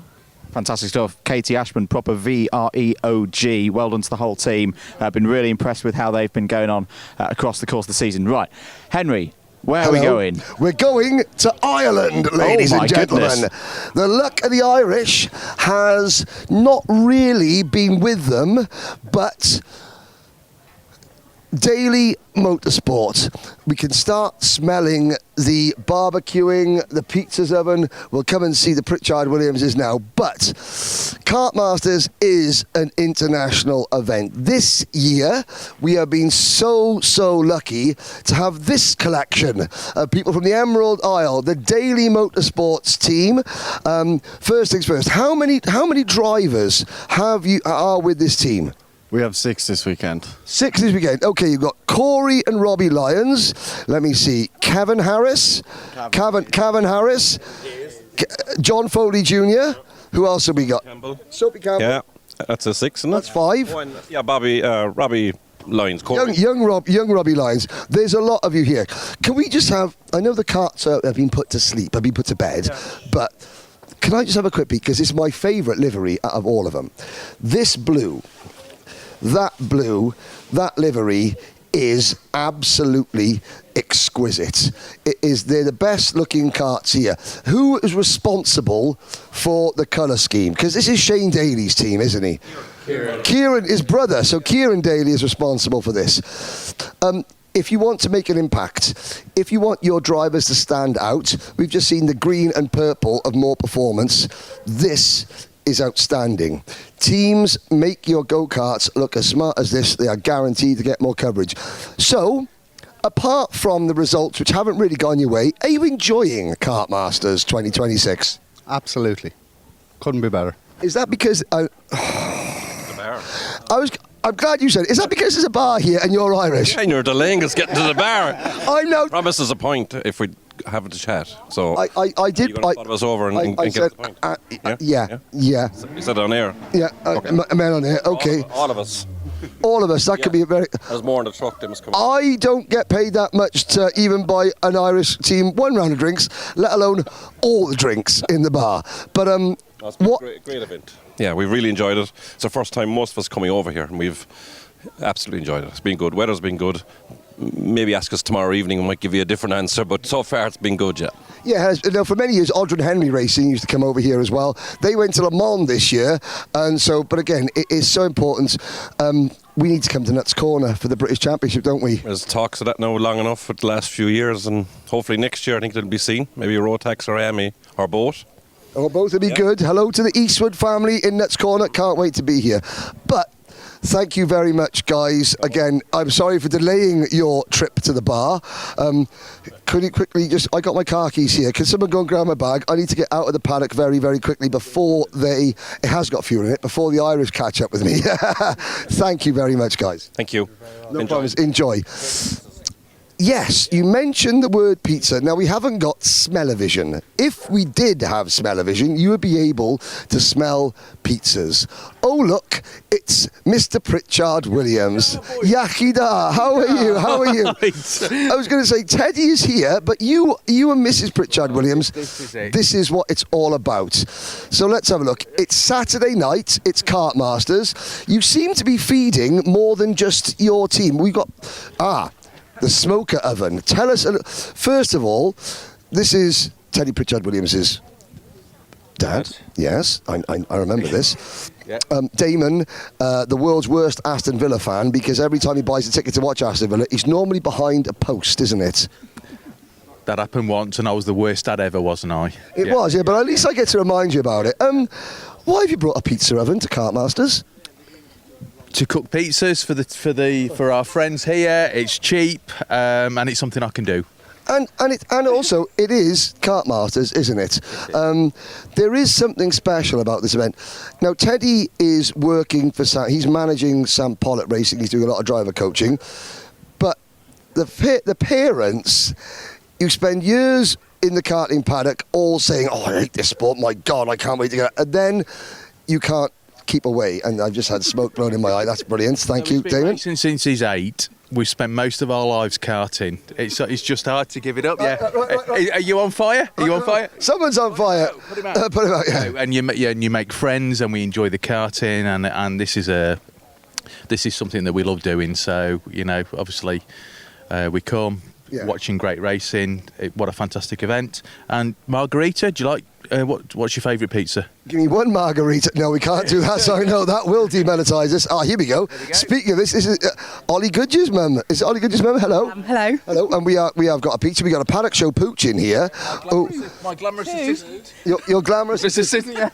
Fantastic stuff. Katie Ashman, proper VREOG. Well done to the whole team. I've been really impressed with how they've been going on across the course of the season. Right, Henry, where are we going? We're going to Ireland, ladies and gentlemen. Goodness. The luck of the Irish has not really been with them, but daily motorsport. We can start smelling the barbecuing, the pizza's oven. We'll come and see the Pritchard Williamses now. But Kartmasters is an international event. This year, we have been so lucky to have this collection of people from the Emerald Isle, the Daily Motorsports team. First things first, how many drivers are with this team? We have 6 this weekend. 6 this weekend. Okay, you've got Corey and Robbie Lyons. Let me see. Kevin Harris. Kevin Harris. John Foley Jr. Who else have we got? Soapy Campbell. Yeah, that's a 6, isn't it? That's 5. Yeah, Robbie Lyons. Young Robbie Lyons. There's a lot of you here. Can we just have, I know the carts have been put to sleep, have been put to bed, but can I just have a quick peek? Because it's my favourite livery out of all of them. This blue, that livery is absolutely exquisite. They're the best looking karts here. Who is responsible for the colour scheme? Because this is Shane Daly's team, isn't he? Kieran, his brother. So Kieran Daly is responsible for this. If you want to make an impact, if you want your drivers to stand out, we've just seen the green and purple of More Performance. This is outstanding. Teams make your go-karts look as smart as this. They are guaranteed to get more coverage. So, apart from the results, which haven't really gone your way, are you enjoying Kartmasters 2026? Absolutely. Couldn't be better. Is that because... I'm glad you said it. Is that because there's a bar here and you're Irish? Yeah, and you're delaying us getting to the bar. I'm now... Promise us a point if we have a chat. So I did... You're going to follow us over and get said, the point. Yeah. You said it on air? Yeah, Okay. I meant on air. Okay. All of us. All of us. That could be a very... There's more in the truck. They must come. I don't get paid that much to even buy an Irish team one round of drinks, let alone all the drinks in the bar. But That's been a great event. Yeah, we really enjoyed it. It's the first time most of us coming over here, and we've absolutely enjoyed it. It's been good. Weather's been good. Maybe ask us tomorrow evening, we might give you a different answer, but so far it's been good, yeah. Yeah, for many years, Aldrin Henry Racing used to come over here as well. They went to Le Mans this year, and so, but again, it is so important. We need to come to Nuts Corner for the British Championship, don't we? There's talks of that now long enough for the last few years, and hopefully next year I think it'll be seen. Maybe Rotax or AME or both. Oh, both will be good. Hello to the Eastwood family in Nuts Corner. Can't wait to be here. But thank you very much, guys. Again, I'm sorry for delaying your trip to the bar. Could you quickly I got my car keys here. Can someone go and grab my bag? I need to get out of the paddock very, very quickly before it has got fuel in it, before the Irish catch up with me. Thank you very much, guys. Thank you. No problems. Enjoy. Yes, you mentioned the word pizza. Now, we haven't got smell-o-vision. If we did have smell-o-vision, you would be able to smell pizzas. Oh, look, it's Mr. Pritchard Williams. Yakida, how are you? How are you? I was going to say, Teddy is here, but you and Mrs. Pritchard Williams, this is what it's all about. So let's have a look. It's Saturday night. It's Kartmasters. You seem to be feeding more than just your team. We've got... the smoker oven. Tell us, first of all, this is Teddy Pritchard Williams's dad. Yes, I remember this. Yeah. Damon, the world's worst Aston Villa fan, because every time he buys a ticket to watch Aston Villa, he's normally behind a post, isn't it? That happened once, and I was the worst dad ever, wasn't I? It was, yeah, but at least I get to remind you about it. Why have you brought a pizza oven to Kartmasters? To cook pizzas for our friends here. It's cheap, and it's something I can do. And also it is Kartmasters, isn't it? There is something special about this event. Now Teddy is working for he's managing Sam Pollitt Racing. He's doing a lot of driver coaching, but the parents, you spend years in the karting paddock all saying, "Oh, I hate this sport. My God, I can't wait to get it," and then you can't keep away, and I've just had smoke blown in my eye. That's brilliant. Thank you, Damon. Since he's 8, we've spent most of our lives karting. It's just hard to give it up. Yeah. Right. Are you on fire? Are you on fire? Someone's on fire. Put him out. Put him out. Yeah. And you make friends, and we enjoy the karting, and this is something that we love doing. So obviously, we come watching great racing. What a fantastic event! And Margarita, do you like? What's your favourite pizza? Give me one margarita. No, we can't do that. Sorry, no, that will demonetise us. Here we go. Speaking of this is Ollie Goodyear's mum. Is it Ollie Goodyear's mum? Hello. Hello. Hello. And we have got a pizza. We got a Paddock Show pooch in here. My glamorous assistant. Your glamorous assistant. Yeah.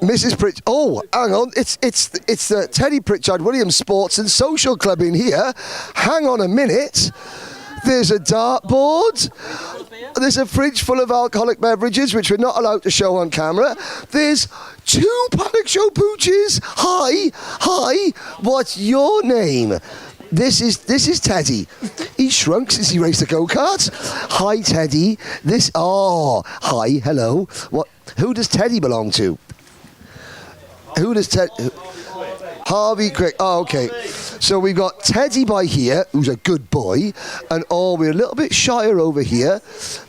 Mrs. Pritchard. Oh, hang on. It's the Teddy Pritchard Williams Sports and Social Club in here. Hang on a minute. There's a dartboard. There's a fridge full of alcoholic beverages, which we're not allowed to show on camera. There's 2 Paddock Show pooches. Hi. What's your name? This is Teddy. He shrunk since he raced a go-kart. Hi, Teddy. Hi, hello. Who does Teddy belong to? Who does Teddy? Harvey Quick. Oh, okay. So we've got Teddy by here, who's a good boy, and we're a little bit shyer over here.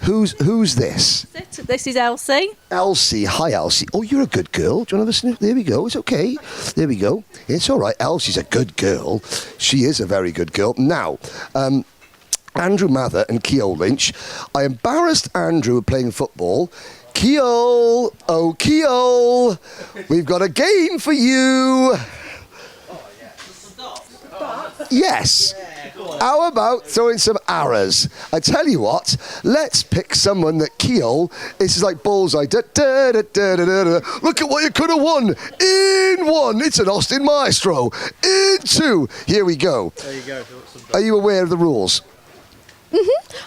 Who's this? This is Elsie. Elsie. Hi, Elsie. Oh, you're a good girl. Do you want to have a sniff? There we go. It's okay. There we go. It's all right. Elsie's a good girl. She is a very good girl. Now, Andrew Mather and Keol Lynch. I embarrassed Andrew playing football. Keol, oh Keol, we've got a game for you. Yes. How about throwing some arrows? I tell you what, let's pick someone that Keol, this is like bullseye. Da, da, da, da, da, da. Look at what you could have won. In 1, it's an Austin Maestro. In 2, here we go. There you go. Are you aware of the rules?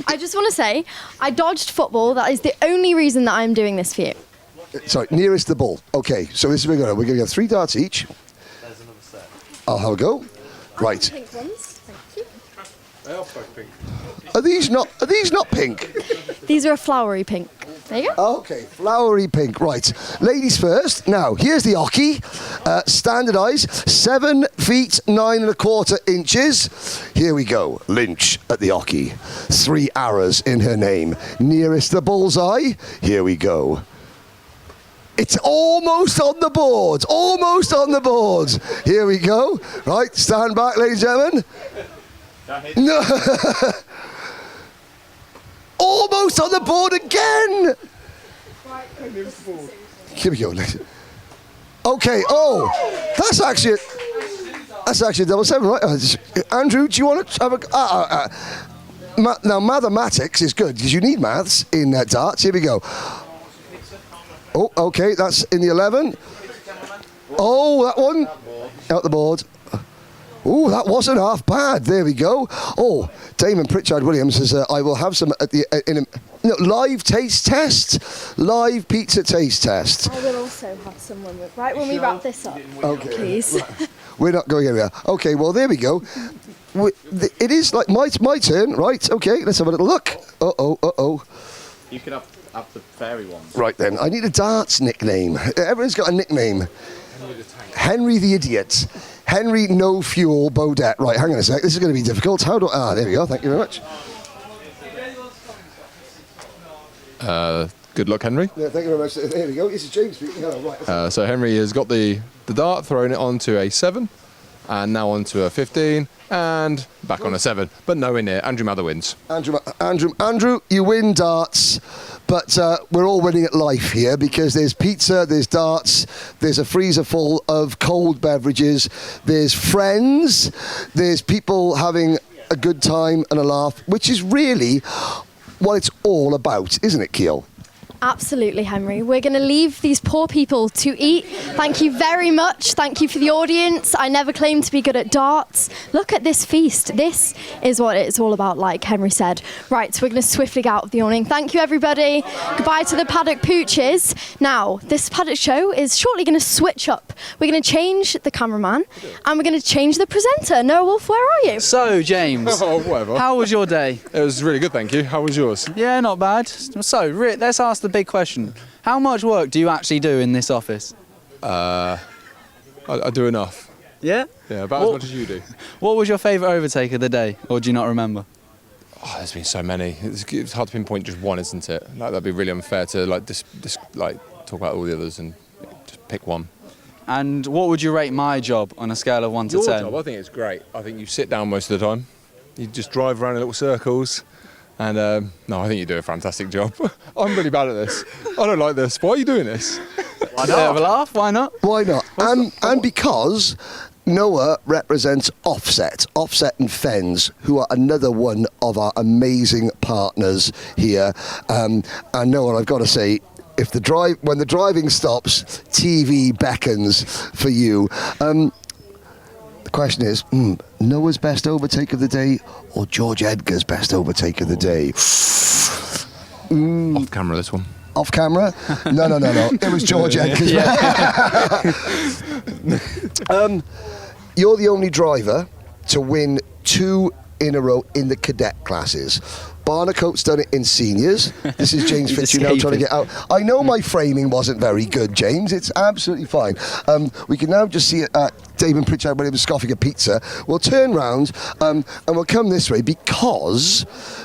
I just want to say, I dodged football. That is the only reason that I'm doing this for you. Sorry, nearest the ball. Okay, so this is what we're going to have 3 darts each. There's another set. I'll have a go. Right. Pink ones. Thank you. They are both pink. Are these not pink? These are a flowery pink. There you go. Okay, flowery pink. Right. Ladies first. Now, here's the hockey. Standardised. 7 feet 9 1/4 inches. Here we go. Lynch at the hockey. 3 arrows in her name. Nearest the bullseye. Here we go. It's almost on the board. Almost on the board. Here we go. Right, stand back, ladies and gentlemen. No. Almost on the board again. Here we go. Okay. Oh, that's actually a double 7, right? Andrew, do you want to have a? Now mathematics is good because you need maths in darts. Here we go. Oh, okay, that's in the 11. Oh, that one out the board. Oh, that wasn't half bad. There we go. Oh, Damon Pritchard Williams says, I will have some at the live taste test. Live pizza taste test. I will also have some right when we wrap this up. Okay. Please. We're not going anywhere. Okay, well, there we go. It is like my turn, right? Okay, let's have a little look. Uh-oh. You could have the fairy ones. Right then, I need a darts nickname. Everyone's got a nickname. Henry the Idiot. Henry No Fuel Baudet. Right, hang on a sec. This is going to be difficult. There we go. Thank you very much. Good luck, Henry. Yeah, thank you very much. There we go. This is James speaking. Oh, right. So Henry has got the dart, thrown it onto a 7, and now onto a 15, and back on a 7, but nowhere near. Andrew Mather wins. Andrew, you win darts, but we're all winning at life here because there's pizza, there's darts, there's a freezer full of cold beverages, there's friends, there's people having a good time and a laugh, which is really what it's all about, isn't it, Keol? Absolutely, Henry. We're going to leave these poor people to eat. Thank you very much. Thank you for the audience. I never claimed to be good at darts. Look at this feast. This is what it's all about, like Henry said. Right, so we're going to swiftly get out of the awning. Thank you, everybody. Goodbye to the Paddock Pooches. Now, this Paddock show is shortly going to switch up. We're going to change the cameraman and we're going to change the presenter. Noah Wolf, where are you? So, James, whatever. How was your day? It was really good, thank you. How was yours? Yeah, not bad. So, let's ask the big question. How much work do you actually do in this office? I do enough. Yeah? Yeah, about as much as you do. What was your favourite overtake of the day, or do you not remember? Oh, there's been so many. It's hard to pinpoint just one, isn't it? Like, that'd be really unfair to talk about all the others and just pick one. And what would you rate my job on a scale of 1 to 10? Your job, I think it's great. I think you sit down most of the time. You just drive around in little circles. And no, I think you do a fantastic job. I'm really bad at this. I don't like this. Why are you doing this? Why not? Have a laugh? Why not? Why not? And because Noah represents Offset and Fens, who are another one of our amazing partners here. And Noah, I've got to say, when the driving stops, TV beckons for you. The question is, Noah's best overtake of the day or George Edgar's best overtake of the day? Off camera, this one. Off camera? No. It was George Edgar's. You're the only driver to win 2 in a row in the cadet classes. Barnacoat's done it in seniors. This is James Fitzhugh now trying to get out. I know my framing wasn't very good, James. It's absolutely fine. We can now just see Damon Pritchard when he was scoffing a pizza. We'll turn round and we'll come this way because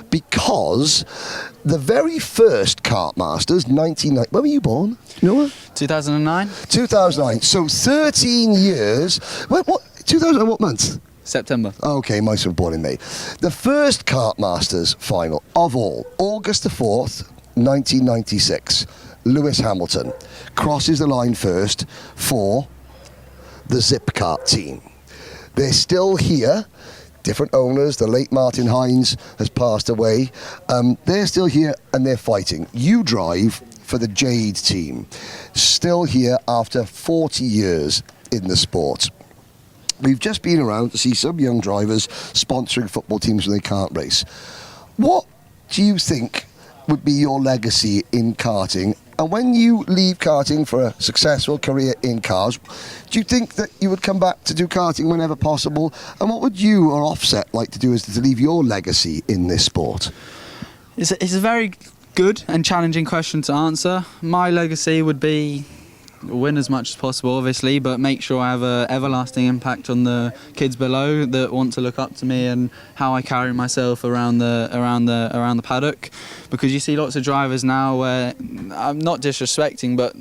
the very first Kartmasters, 1990. When were you born? You know what? 2009. 2009. So 13 years. What 2000? What month? September. Okay, my son was born in May. The first Kartmasters final of all, August the 4th, 1996. Lewis Hamilton crosses the line first for the Zip Kart team. They're still here. Different owners. The late Martin Hines has passed away. They're still here and they're fighting. You drive for the Jade team. Still here after 40 years in the sport. We've just been around to see some young drivers sponsoring football teams when they can't race. What do you think would be your legacy in karting? And when you leave karting for a successful career in cars, do you think that you would come back to do karting whenever possible? And what would you or Offset like to do as to leave your legacy in this sport? It's a very good and challenging question to answer. My legacy would be win as much as possible, obviously, but make sure I have an everlasting impact on the kids below that want to look up to me and how I carry myself around the paddock. Because you see lots of drivers now where I'm not disrespecting, but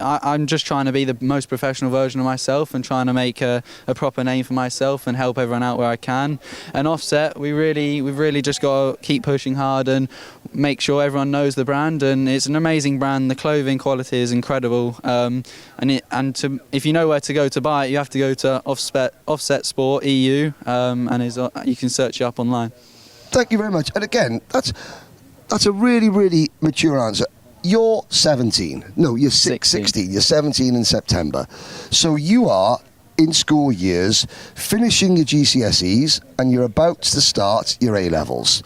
I'm just trying to be the most professional version of myself and trying to make a proper name for myself and help everyone out where I can. And Offset, we've really just got to keep pushing hard and make sure everyone knows the brand. And it's an amazing brand. The clothing quality is incredible. If you know where to go to buy it, you have to go to Offset Sport EU, and you can search it up online. Thank you very much. And again, that's a really, really mature answer. You're 17. No, you're 16. You're 17 in September. So you are in school years, finishing your GCSEs, and you're about to start your A-levels.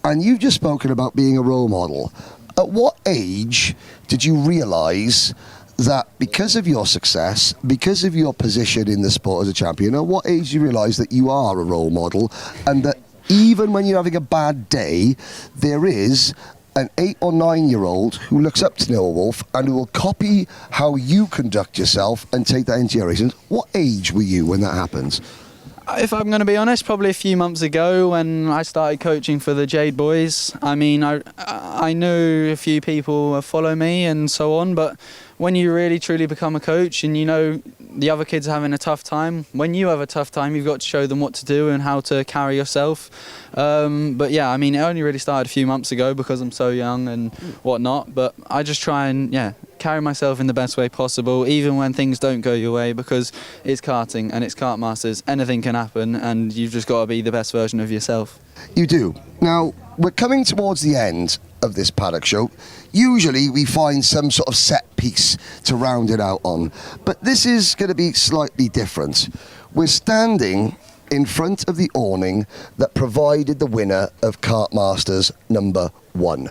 And you've just spoken about being a role model. At what age did you realise that because of your success, because of your position in the sport as a champion, at what age do you realise that you are a role model and that even when you're having a bad day, there is an 8 or 9-year-old who looks up to Noah Wolf and who will copy how you conduct yourself and take that into your races? What age were you when that happens? If I'm going to be honest, probably a few months ago when I started coaching for the Jade boys. I mean, I knew a few people follow me and so on, but when you really truly become a coach and you know the other kids are having a tough time, when you have a tough time, you've got to show them what to do and how to carry yourself. But yeah, I mean, it only really started a few months ago because I'm so young and whatnot, but I just try and, carry myself in the best way possible, even when things don't go your way, because it's karting and it's Kartmasters. Anything can happen, and you've just got to be the best version of yourself. You do. Now, we're coming towards the end of this paddock show. Usually we find some sort of set piece to round it out on, but this is going to be slightly different. We're standing in front of the awning that provided the winner of Kartmasters number 1.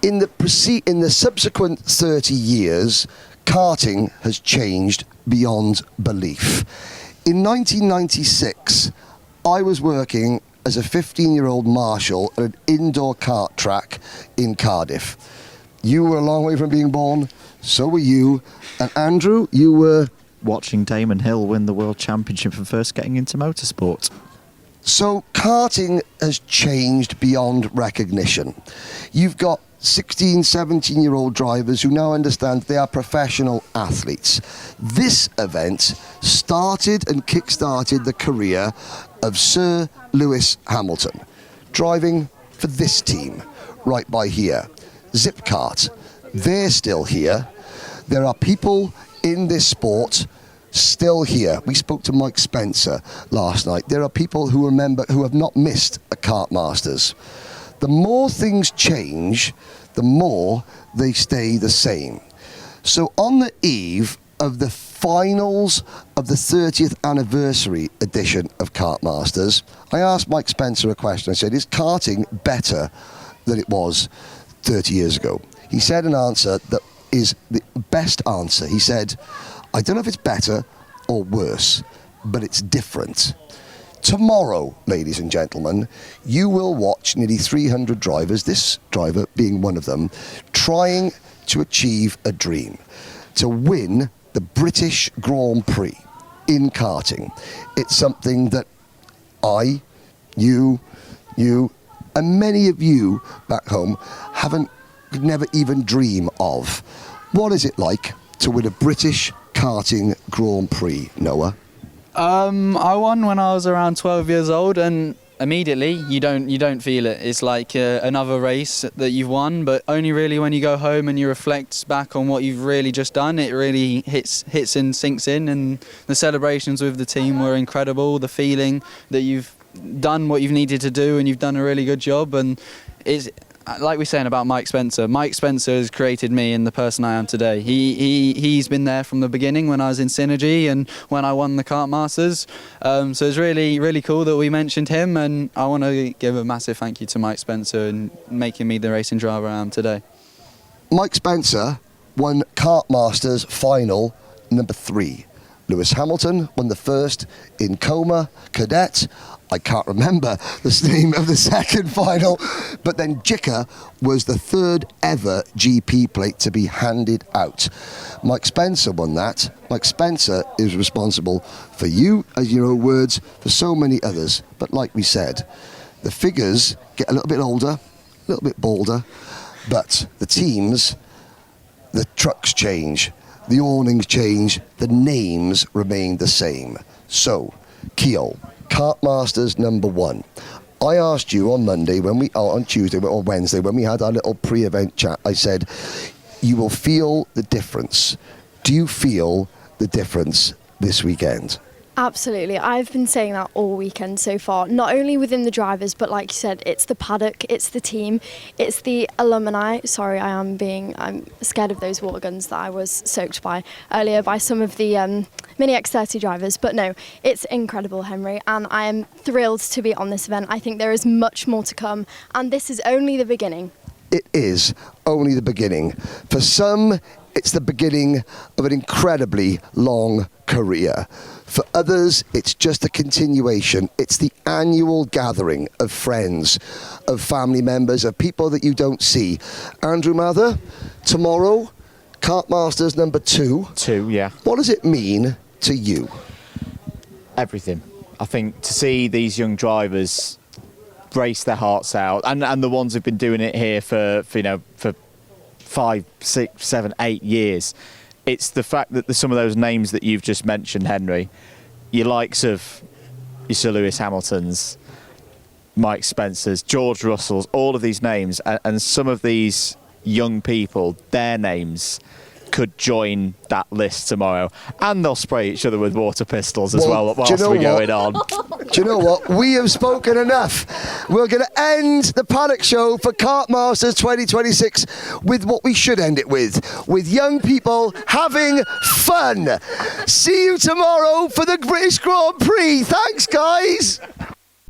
In the subsequent 30 years, karting has changed beyond belief. In 1996, I was working as a 15-year-old marshal at an indoor kart track in Cardiff. You were a long way from being born, so were you. And Andrew, you were watching Damon Hill win the World Championship and first getting into motorsport. So karting has changed beyond recognition. You've got 16, 17-year-old drivers who now understand they are professional athletes. This event started and kick-started the career of Sir Lewis Hamilton, driving for this team right by here. Zip Kart, they're still here. There are people in this sport still here. We spoke to Mike Spencer last night. There are people who remember, who have not missed a Kartmasters. The more things change, the more they stay the same. So on the eve of the finals of the 30th anniversary edition of Kartmasters, I asked Mike Spencer a question. I said, is karting better than it was 30 years ago? He said an answer that is the best answer. He said, I don't know if it's better or worse, but it's different. Tomorrow, ladies and gentlemen, you will watch nearly 300 drivers, this driver being one of them, trying to achieve a dream, to win the British Grand Prix in karting. It's something that I, you, and many of you back home could never even dream of. What is it like to win a British karting Grand Prix, Noah? I won when I was around 12 years old, and immediately you don't feel it. It's like another race that you've won, but only really when you go home and you reflect back on what you've really just done, it really hits and sinks in. And the celebrations with the team were incredible. The feeling that you've done what you've needed to do and you've done a really good job. And it's like we're saying about Mike Spencer. Mike Spencer has created me and the person I am today. He's been there from the beginning when I was in Synergy and when I won the Kartmasters. So it's really cool that we mentioned him, and I want to give a massive thank you to Mike Spencer and making me the racing driver I am today. Mike Spencer won Kartmasters final number 3. Lewis Hamilton won the first in Coma Cadet. I can't remember the name of the second final, but then Jicker was the third ever GP plate to be handed out. Mike Spencer won that. Mike Spencer is responsible for you, as your own words, for so many others. But like we said, the figures get a little bit older, a little bit bolder, but the teams, the trucks change, the awnings change, the names remain the same. So, Keogh, Kartmasters number 1. I asked you on Tuesday or Wednesday when we had our little pre-event chat, I said, you will feel the difference. Do you feel the difference this weekend? Absolutely. I've been saying that all weekend so far, not only within the drivers, but like you said, it's the paddock, it's the team, it's the alumni. Sorry, I'm scared of those water guns that I was soaked by earlier by some of the Mini X30 drivers. But no, it's incredible, Henry, and I am thrilled to be on this event. I think there is much more to come, and this is only the beginning. It is only the beginning. For some, it's the beginning of an incredibly long career. For others, it's just a continuation. It's the annual gathering of friends, of family members, of people that you don't see. Andrew Mather, tomorrow, Kartmasters number 2. 2, yeah. What does it mean to you? Everything. I think to see these young drivers race their hearts out, and the ones who've been doing it here for 5, 6, 7, 8 years. It's the fact that some of those names that you've just mentioned, Henry, your likes of your Sir Lewis Hamiltons, Mike Spencers, George Russells, all of these names, and some of these young people, their names could join that list tomorrow, and they'll spray each other with water pistols as well whilst we're going on. Do you know what? We have spoken enough. We're going to end the Paddock Show for Kartmasters 2026 with what we should end it with young people having fun. See you tomorrow for the British Grand Prix. Thanks, guys.